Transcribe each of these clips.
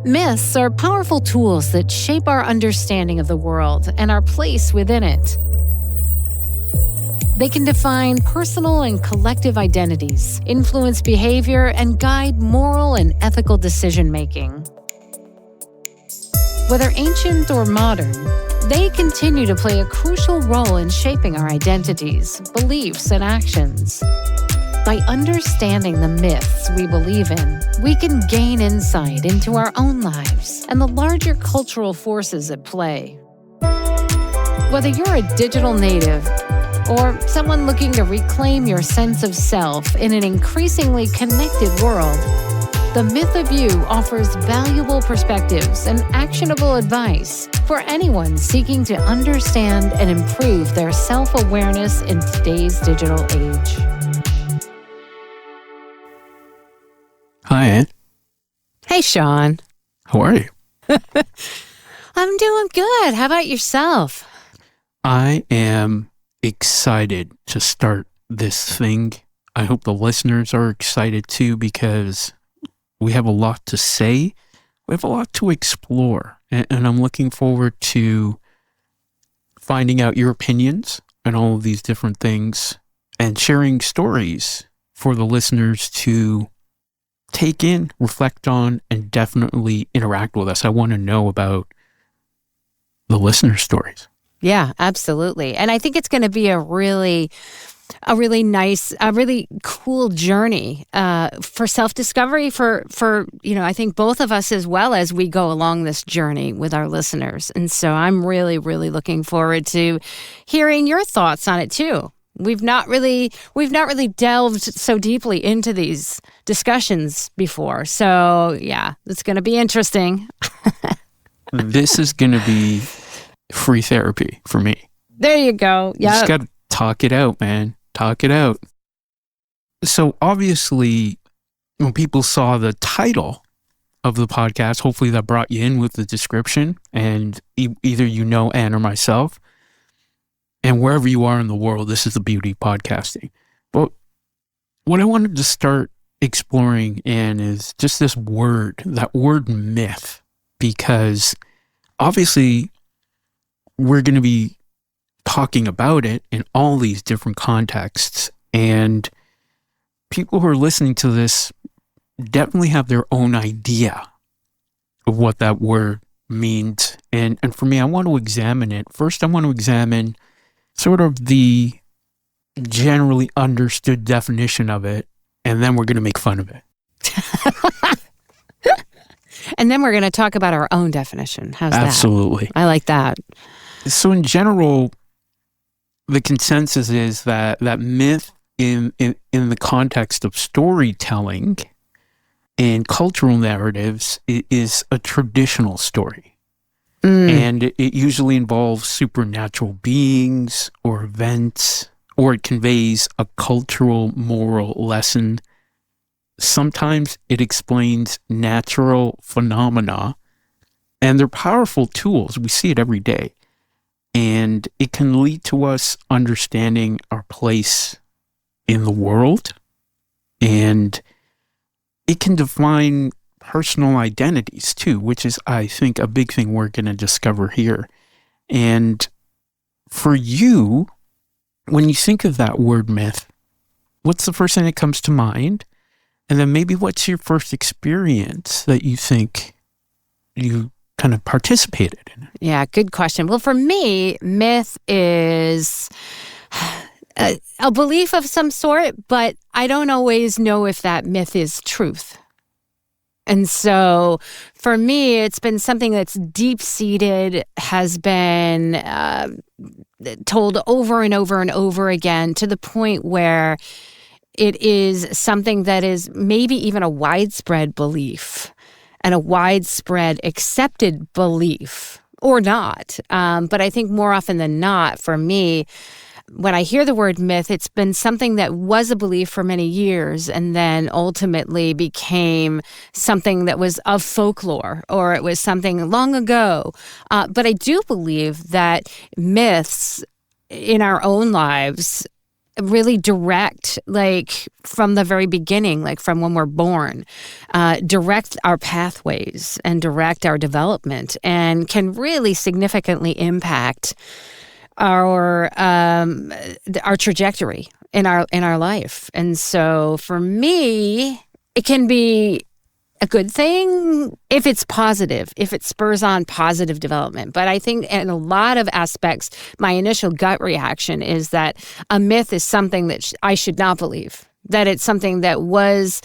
Myths are powerful tools that shape our understanding of the world and our place within it. They can define personal and collective identities, influence behavior, and guide moral and ethical decision-making. Whether ancient or modern, they continue to play a crucial role in shaping our identities, beliefs, and actions. By understanding the myths we believe in, we can gain insight into our own lives and the larger cultural forces at play. Whether you're a digital native or someone looking to reclaim your sense of self in an increasingly connected world, The Myth of You offers valuable perspectives and actionable advice for anyone seeking to understand and improve their self-awareness in today's digital age. Hi, Ann. Hey, Sean. How are you? I'm doing good. How about yourself? I am excited to start this thing. I hope the listeners are excited too, because we have a lot to say. We have a lot to explore. And I'm looking forward to finding out your opinions on all of these different things and sharing stories for the listeners to take in, reflect on, and definitely interact with us. I want to know about the listener stories. Yeah, absolutely. And I think it's going to be a really nice, a really cool journey for self-discovery for I think both of us, as well as we go along this journey with our listeners. And so I'm really, really looking forward to hearing your thoughts on it too. We've not really delved so deeply into these discussions before. So yeah, it's going to be interesting. This is going to be free therapy for me. There you go. Yeah. You just got to talk it out, man. Talk it out. So obviously, when people saw the title of the podcast, hopefully that brought you in with the description, and either Ann or myself. And wherever you are in the world, this is the beauty of podcasting. But what I wanted to start exploring, Ann, is just that word myth, because obviously we're going to be talking about it in all these different contexts, and people who are listening to this definitely have their own idea of what that word means. And for me, I want to examine it. First, I want to examine sort of the generally understood definition of it, and then we're going to make fun of it. And then we're going to talk about our own definition. How's that? Absolutely. I like that. So in general, the consensus is that myth in the context of storytelling and cultural narratives is a traditional story. And it usually involves supernatural beings or events, or it conveys a cultural moral lesson. Sometimes it explains natural phenomena, and they're powerful tools. We see it every day. And it can lead to us understanding our place in the world, and it can define personal identities too, which is, I think, a big thing we're going to discover here. And for you, when you think of that word myth, what's the first thing that comes to mind? And then maybe what's your first experience that you think you kind of participated in? Yeah, good question. Well, for me, myth is a belief of some sort, but I don't always know if that myth is truth. And so for me, it's been something that's deep-seated, has been told over and over and over again, to the point where it is something that is maybe even a widespread belief and a widespread accepted belief, or not. But I think more often than not, for me, when I hear the word myth, it's been something that was a belief for many years and then ultimately became something that was of folklore, or it was something long ago. But I do believe that myths in our own lives really direct, like from the very beginning, like from when we're born, direct our pathways and direct our development, and can really significantly impact our trajectory in our life. And so for me, it can be a good thing if it's positive, if it spurs on positive development. But I think in a lot of aspects, my initial gut reaction is that a myth is something that I should not believe, that it's something that was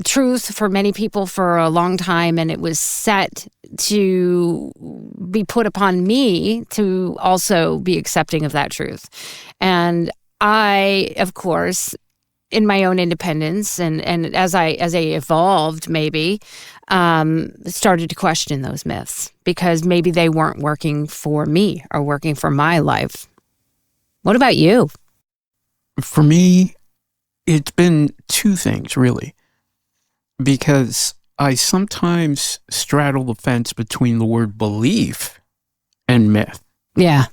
truth for many people for a long time, and it was set to be put upon me to also be accepting of that truth. And I, of course, in my own independence and as I evolved, maybe started to question those myths because maybe they weren't working for me or working for my life. What about you? For me, it's been two things, really, because I sometimes straddle the fence between the word belief and myth. Yeah.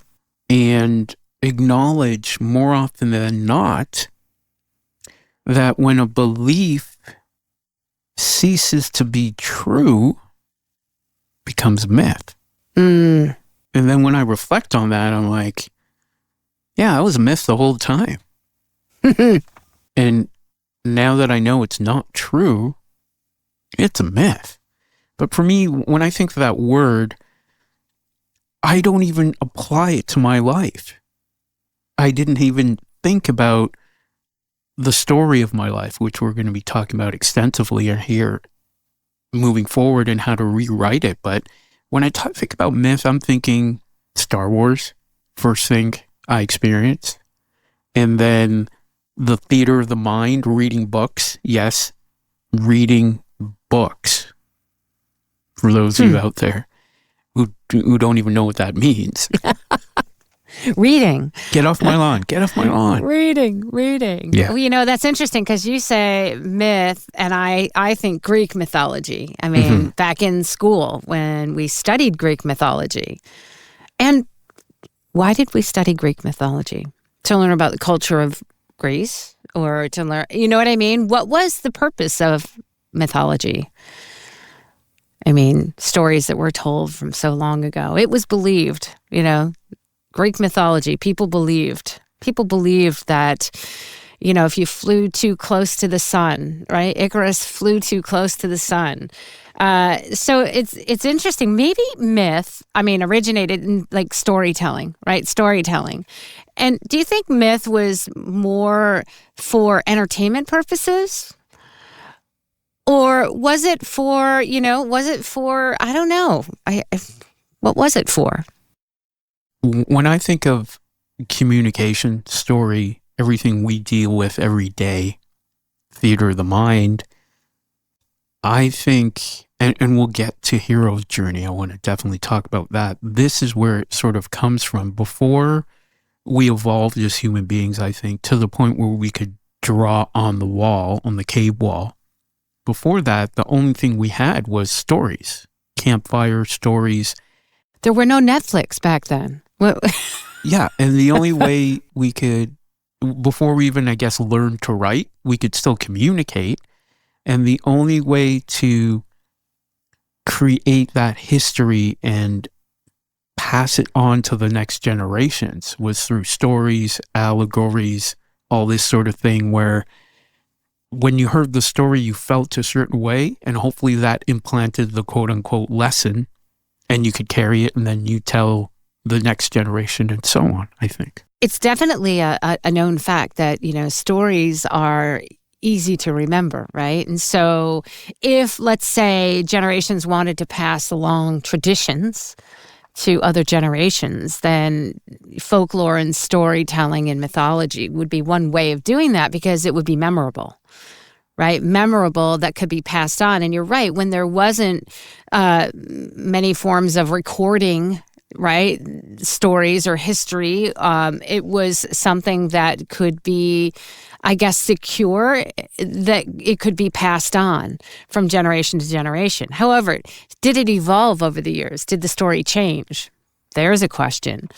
And acknowledge more often than not that when a belief ceases to be true, becomes a myth. Mm. And then when I reflect on that, I'm like, yeah, I was a myth the whole time. And now that I know it's not true, it's a myth. But for me, when I think of that word, I don't even apply it to my life. I didn't even think about the story of my life, which we're going to be talking about extensively here moving forward and how to rewrite it. But when I think about myth, I'm thinking Star Wars, first thing I experienced. And then the theater of the mind, reading books. Yes, reading books. For those of you out there who don't even know what that means. Reading. Get off my lawn. Get off my lawn. Reading. Yeah. Well, you know, that's interesting because you say myth, and I think Greek mythology. I mean, back in school when we studied Greek mythology. And why did we study Greek mythology? To learn about the culture of Greece, or to learn, you know what I mean? What was the purpose of mythology? I mean, stories that were told from so long ago. It was believed, you know, Greek mythology, people believed that, you know, if you flew too close to the sun, right? Icarus flew too close to the sun. So it's interesting. Maybe myth, I mean, originated in like storytelling, right? Storytelling. And do you think myth was more for entertainment purposes? Or was it for, I don't know. What was it for? When I think of communication, story, everything we deal with every day, theater of the mind, I think, and we'll get to hero's journey, I want to definitely talk about that. This is where it sort of comes from. Before we evolved as human beings, I think, to the point where we could draw on the wall, on the cave wall. Before that, the only thing we had was stories, campfire stories. There were no Netflix back then. Yeah, and the only way we could, before we even, I guess, learned to write, we could still communicate. And the only way to create that history and pass it on to the next generations was through stories, allegories, all this sort of thing, where when you heard the story, you felt a certain way, and hopefully that implanted the quote-unquote lesson, and you could carry it, and then you tell the next generation, and so on, I think. It's definitely a known fact that, you know, stories are easy to remember, right? And so if, let's say, generations wanted to pass along traditions to other generations, then folklore and storytelling and mythology would be one way of doing that because it would be memorable, right? Memorable that could be passed on. And you're right, when there wasn't many forms of recording, right, stories or history, it was something that could be, I guess, secure, that it could be passed on from generation to generation. However, did it evolve over the years? Did the story change? There's a question.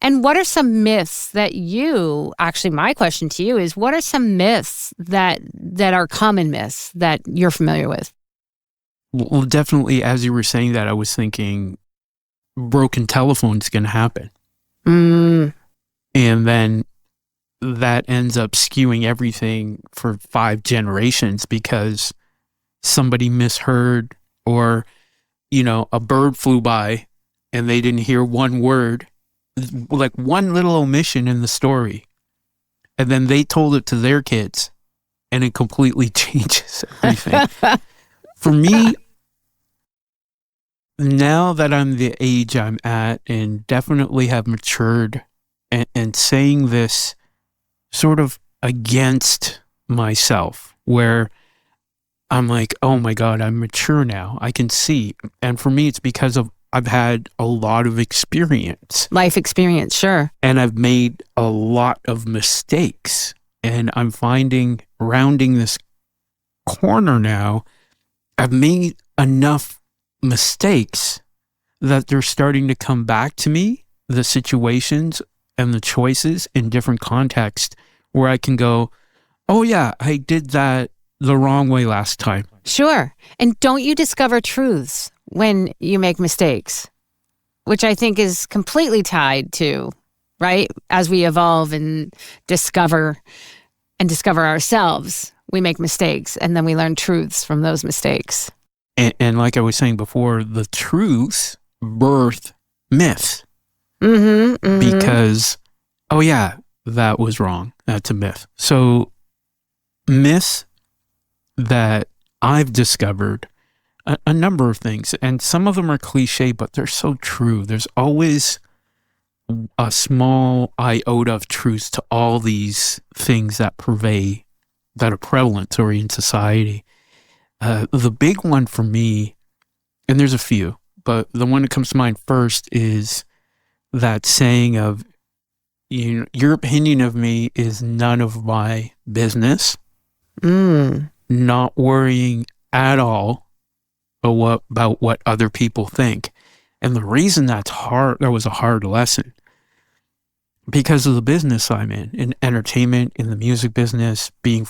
And what are some myths that actually my question to you is, what are some myths that are common myths that you're familiar with? Well, definitely, as you were saying that, I was thinking broken telephone's going to happen. Mm. And then that ends up skewing everything for 5 generations because somebody misheard, or, a bird flew by and they didn't hear one word, like one little omission in the story. And then they told it to their kids and it completely changes everything. For me, now that I'm the age I'm at and definitely have matured, and saying this sort of against myself, where I'm like, oh my God, I'm mature now. I can see. And for me, it's because I've had a lot of experience. Life experience, sure. And I've made a lot of mistakes. And I'm finding, rounding this corner now, I've made enough mistakes that they're starting to come back to me, the situations and the choices in different contexts, where I can go, oh yeah, I did that the wrong way last time. Sure. And don't you discover truths when you make mistakes, which I think is completely tied to, right? As we evolve and discover ourselves, we make mistakes and then we learn truths from those mistakes. And like I was saying before, the truths birth myths. Because, oh yeah, that was wrong. That's a myth. So myths that I've discovered, a number of things, and some of them are cliche, but they're so true. There's always a small iota of truth to all these things that are prevalent or in society. The big one for me, and there's a few, but the one that comes to mind first is that saying of, your opinion of me is none of my business. Not worrying at all about what other people think. And the reason that was a hard lesson, because of the business I'm in entertainment, in the music business, being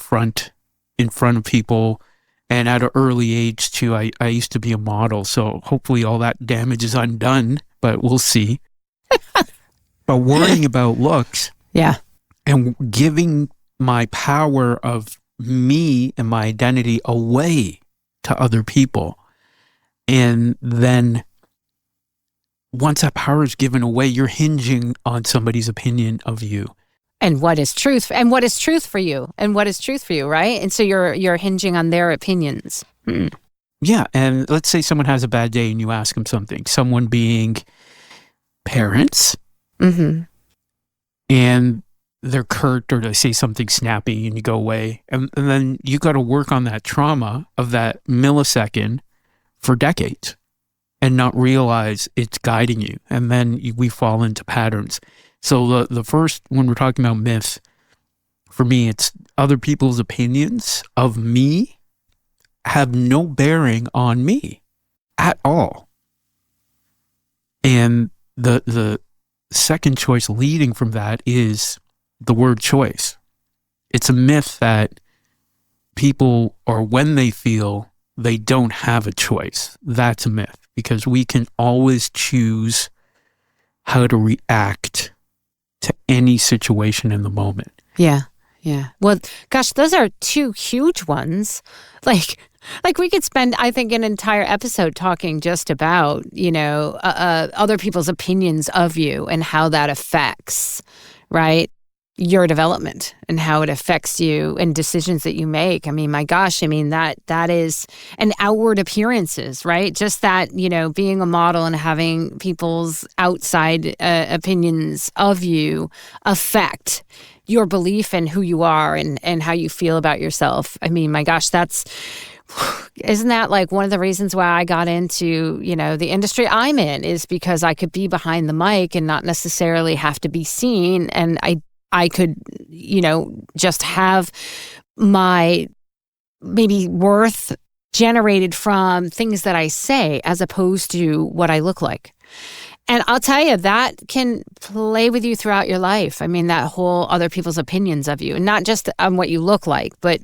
in front of people. And at an early age too, I used to be a model. So hopefully all that damage is undone, but we'll see. But worrying about looks. Yeah. And giving my power of me and my identity away to other people. And then once that power is given away, you're hinging on somebody's opinion of you. And what is truth? And what is truth for you? And what is truth for you, right? And so you're hinging on their opinions. Yeah, and let's say someone has a bad day and you ask them something. Someone being parents. And they're curt or they say something snappy and you go away. And then you got to work on that trauma of that millisecond for decades and not realize it's guiding you. And then we fall into patterns. So the first, when we're talking about myths, for me, it's other people's opinions of me have no bearing on me at all. And the second choice leading from that is the word choice. It's a myth that people, or when they feel they don't have a choice, that's a myth, because we can always choose how to react to any situation in the moment. Yeah. Well, gosh, those are 2 huge ones. Like we could spend, I think, an entire episode talking just about, other people's opinions of you and how that affects, right, your development and how it affects you and decisions that you make. I mean, my gosh, that is, and outward appearances, right? Just that, being a model and having people's outside opinions of you affect your belief in who you are and how you feel about yourself. I mean, my gosh, isn't that like one of the reasons why I got into, the industry I'm in, is because I could be behind the mic and not necessarily have to be seen. And I could, just have my maybe worth generated from things that I say as opposed to what I look like. And I'll tell you, that can play with you throughout your life. I mean, that whole other people's opinions of you, and not just on what you look like, but,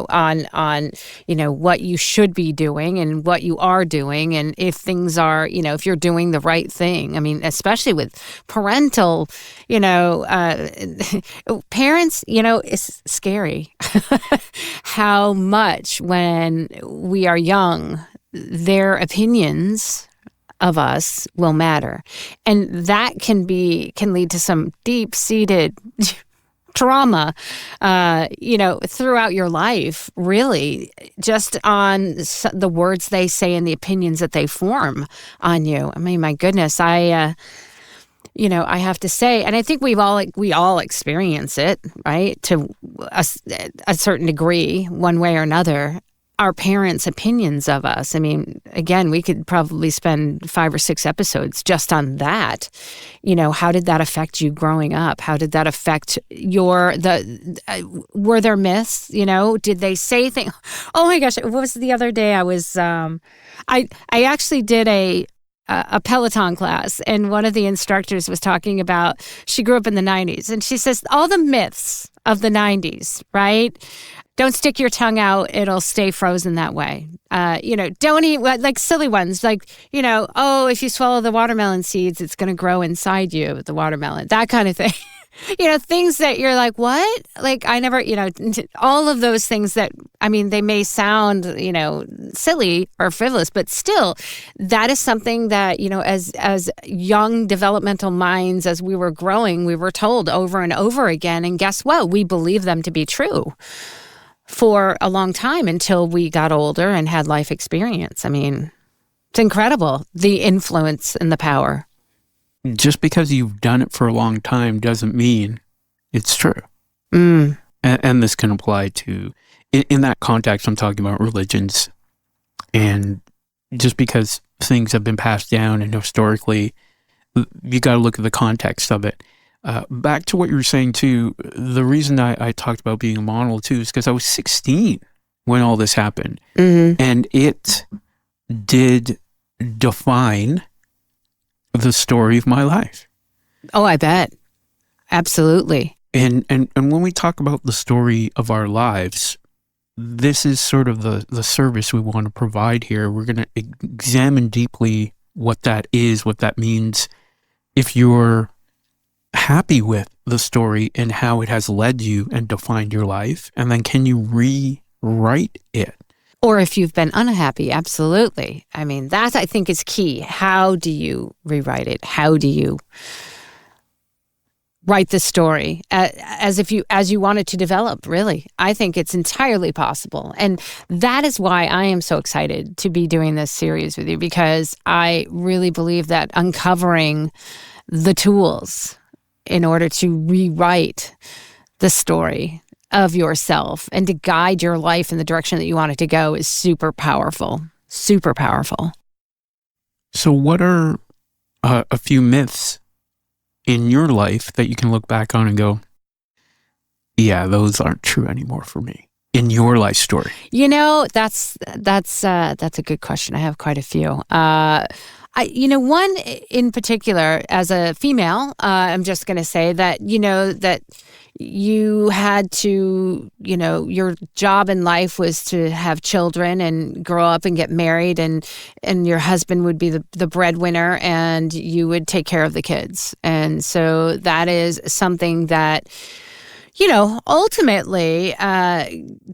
on what you should be doing and what you are doing. And if things are, if you're doing the right thing. I mean, especially with parental, parents, it's scary how much when we are young, their opinions of us will matter. And that can lead to some deep-seated trauma, throughout your life, really, just on the words they say and the opinions that they form on you. I mean, my goodness, I have to say, and I think we all experience it, right, to a certain degree, one way or another. Our parents' opinions of us. I mean, again, we could probably spend 5 or 6 episodes just on that. How did that affect you growing up? How did that affect were there myths? Did they say things? Oh my gosh, what was the other day? I was, I actually did a Peloton class, and one of the instructors was talking about, she grew up in the 90s, and she says, all the myths of the 90s, right? Don't stick your tongue out. It'll stay frozen that way. Don't eat, like silly ones, like, if you swallow the watermelon seeds, it's going to grow inside you, the watermelon, that kind of thing. Things that you're like, what? Like, I never, all of those things that, I mean, they may sound, silly or frivolous, but still, that is something that, as young developmental minds, as we were growing, we were told over and over again. And guess what? We believe them to be true for a long time until we got older and had life experience. I mean, it's incredible, the influence and the power. Just because you've done it for a long time doesn't mean it's true. And this can apply to, in that context, I'm talking about religions. And just because things have been passed down and historically, you got to look at the context of it. Back to what you were saying too, the reason I talked about being a model too is because I was 16 when all this happened. Mm-hmm. And it did define the story of my life. Oh, I bet. Absolutely. And when we talk about the story of our lives, this is sort of the service we want to provide here. We're going to examine deeply what that is, what that means. If you're happy with the story and how it has led you and defined your life, and then can you rewrite it? Or if you've been unhappy, absolutely. I mean, that I think is key. How do you rewrite it? How do you write the story as you want it to develop, really? I think it's entirely possible. And that is why I am so excited to be doing this series with you, because I really believe that uncovering the tools in order to rewrite the story of yourself and to guide your life in the direction that you want it to go is super powerful. Super powerful. So what are a few myths in your life that you can look back on and go, yeah, those aren't true anymore for me in your life story? That's a good question. I have quite a few. One in particular, as a female, I'm just going to say that, that you had to, your job in life was to have children and grow up and get married, and your husband would be the breadwinner and you would take care of the kids. And so that is something that, ultimately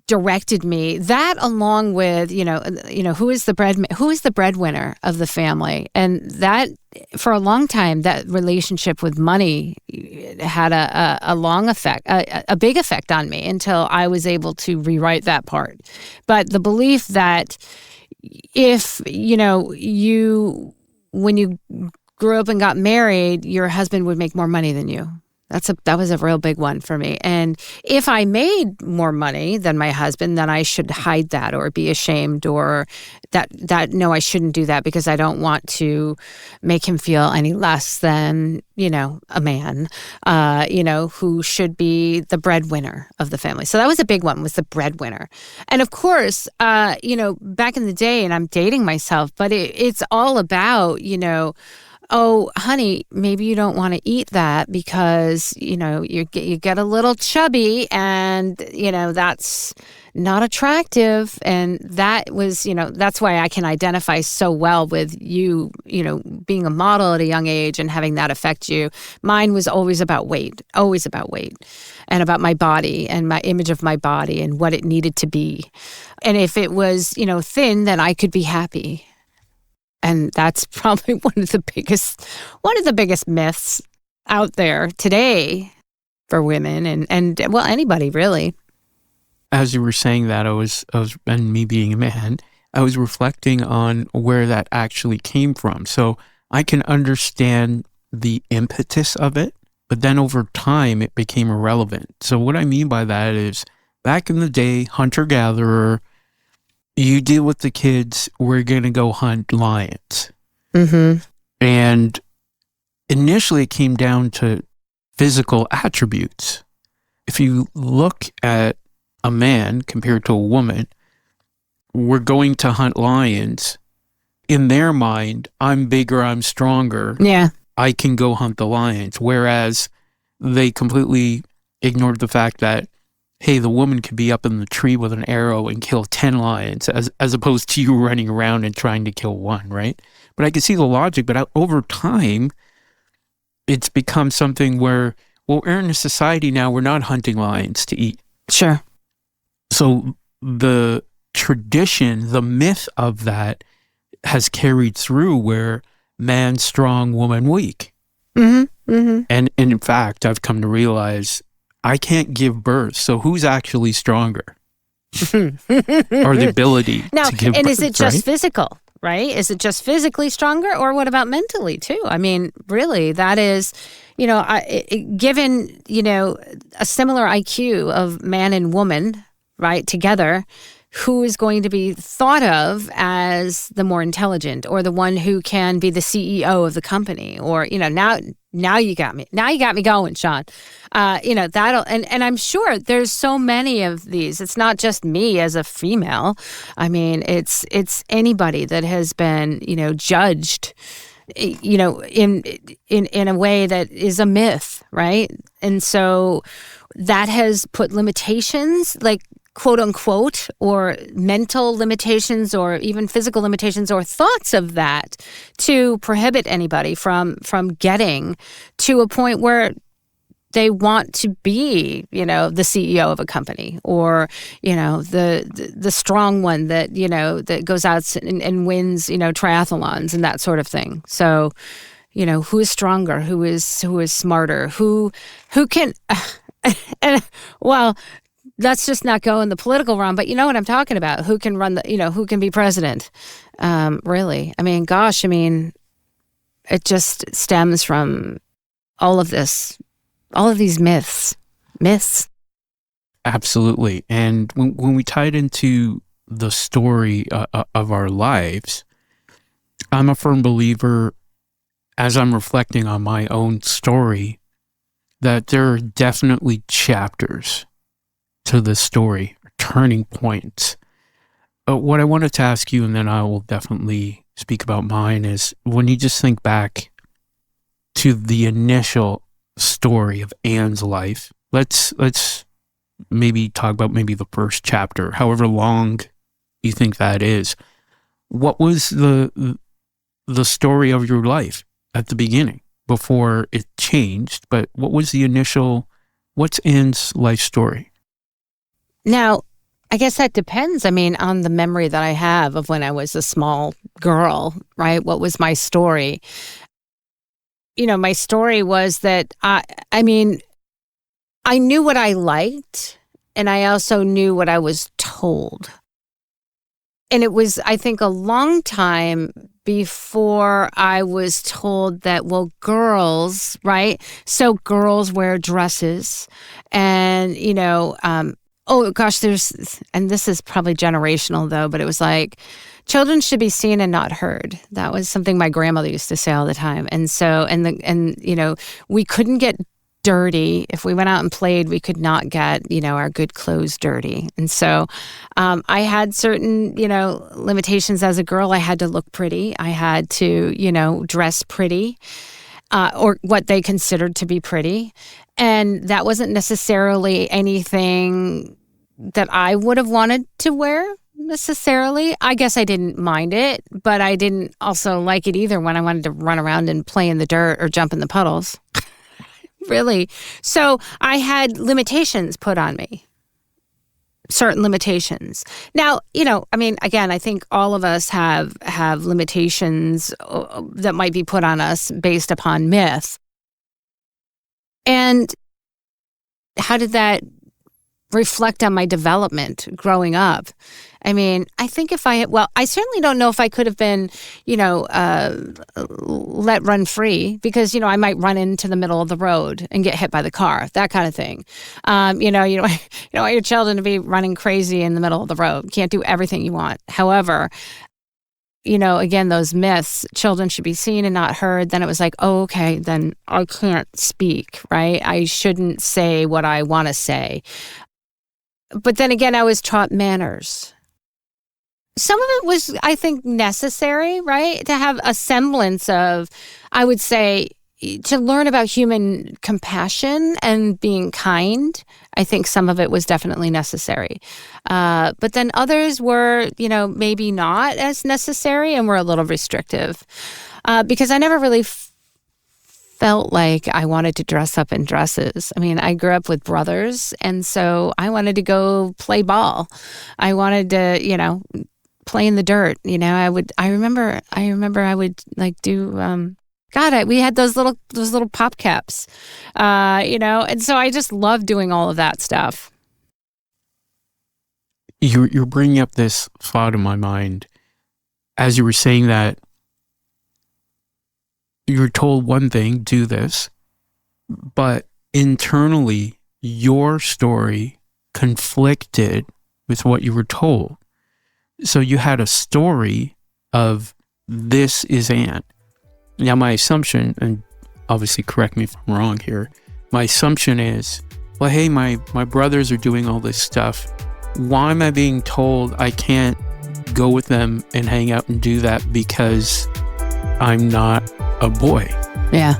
directed me. That, along with who is the breadwinner of the family, and that for a long time that relationship with money had a long effect, a big effect on me until I was able to rewrite that part. But the belief that if when you grew up and got married, your husband would make more money than you. That was a real big one for me. And if I made more money than my husband, then I should hide that or be ashamed, or no, I shouldn't do that because I don't want to make him feel any less than, a man, who should be the breadwinner of the family. So that was a big one, was the breadwinner. And of course, back in the day, and I'm dating myself, but it's all about, oh, honey, maybe you don't want to eat that because, you get a little chubby and, that's not attractive. And that was, that's why I can identify so well with you, being a model at a young age and having that affect you. Mine was always about weight and about my body and my image of my body and what it needed to be. And if it was, thin, then I could be happy. And that's probably one of the biggest myths out there today for women and well, anybody really. As you were saying that, I was, and me being a man, I was reflecting on where that actually came from. So I can understand the impetus of it, but then over time it became irrelevant. So what I mean by that is, back in the day, hunter-gatherer, you deal with the kids, we're going to go hunt lions. Mm-hmm. And initially it came down to physical attributes. If you look at a man compared to a woman, we're going to hunt lions. In their mind, I'm bigger, I'm stronger. Yeah. I can go hunt the lions. Whereas they completely ignored the fact that, hey, the woman could be up in the tree with an arrow and kill 10 lions as opposed to you running around and trying to kill one, right? But I can see the logic, but over time, it's become something where, well, we're in a society now, we're not hunting lions to eat. Sure. So the tradition, the myth of that has carried through where man strong, woman weak. Mm-hmm. Mm-hmm. And in fact, I've come to realize I can't give birth, so who's actually stronger? Or the ability to give birth, and is it just right? physical, right? Is it just physically stronger, or what about mentally too? I mean, really, that is, given, a similar IQ of man and woman, right, together, who is going to be thought of as the more intelligent or the one who can be the CEO of the company? Or, now you got me. Now you got me going, Sean. That'll, and I'm sure there's so many of these. It's not just me as a female. I mean, it's anybody that has been, judged, in a way that is a myth, right? And so that has put limitations, like, quote unquote, or mental limitations or even physical limitations or thoughts of that to prohibit anybody from getting to a point where they want to be, the CEO of a company, or, the strong one that, that goes out and wins, triathlons and that sort of thing. So, who is stronger, who is smarter, who can, and well, let's just not go in the political realm, but you know what I'm talking about. Who can run who can be president? Really. I mean, gosh, it just stems from all of these myths. Absolutely. And when we tie it into the story of our lives, I'm a firm believer, as I'm reflecting on my own story, that there are definitely chapters to the story, turning points. What I wanted to ask you, and then I will definitely speak about mine, is when you just think back to the initial story of Anne's life, let's maybe talk about maybe the first chapter, however long you think that is. What was the story of your life at the beginning before it changed? But what was the initial, what's Anne's life story? Now, I guess that depends, on the memory that I have of when I was a small girl, right? What was my story? My story was that, I knew what I liked, and I also knew what I was told. And it was, I think, a long time before I was told that, well, girls, right? So girls wear dresses and, oh gosh, and this is probably generational though, but it was like, children should be seen and not heard. That was something my grandmother used to say all the time. And so, we couldn't get dirty. If we went out and played, we could not get, our good clothes dirty. And so I had certain, limitations as a girl. I had to look pretty. I had to, dress pretty, or what they considered to be pretty. And that wasn't necessarily anything that I would have wanted to wear necessarily. I guess I didn't mind it, but I didn't also like it either when I wanted to run around and play in the dirt or jump in the puddles. Really. So I had limitations put on me. Certain limitations. Now, again, I think all of us have limitations that might be put on us based upon myth. And how did that reflect on my development growing up? I think I certainly don't know if I could have been, let run free because, I might run into the middle of the road and get hit by the car, that kind of thing. You don't want your children to be running crazy in the middle of the road. You can't do everything you want. However, again, those myths, children should be seen and not heard. Then it was like, oh, okay, then I can't speak, right? I shouldn't say what I want to say. But then again, I was taught manners. Some of it was, I think, necessary, right? To have a semblance of, I would say, to learn about human compassion and being kind. I think some of it was definitely necessary. But then others were, maybe not as necessary and were a little restrictive. Because I never really felt like I wanted to dress up in dresses. I grew up with brothers, and so I wanted to go play ball. I wanted to, play in the dirt. I remember I would like do, we had those little pop caps, and so I just loved doing all of that stuff. You're bringing up this thought in my mind. As you were saying that, you're told one thing, do this, but internally, your story conflicted with what you were told. So you had a story of this is Ant. Now my assumption, and obviously correct me if I'm wrong here, my assumption is, well, hey, my brothers are doing all this stuff. Why am I being told I can't go with them and hang out and do that because I'm not a boy? Yeah.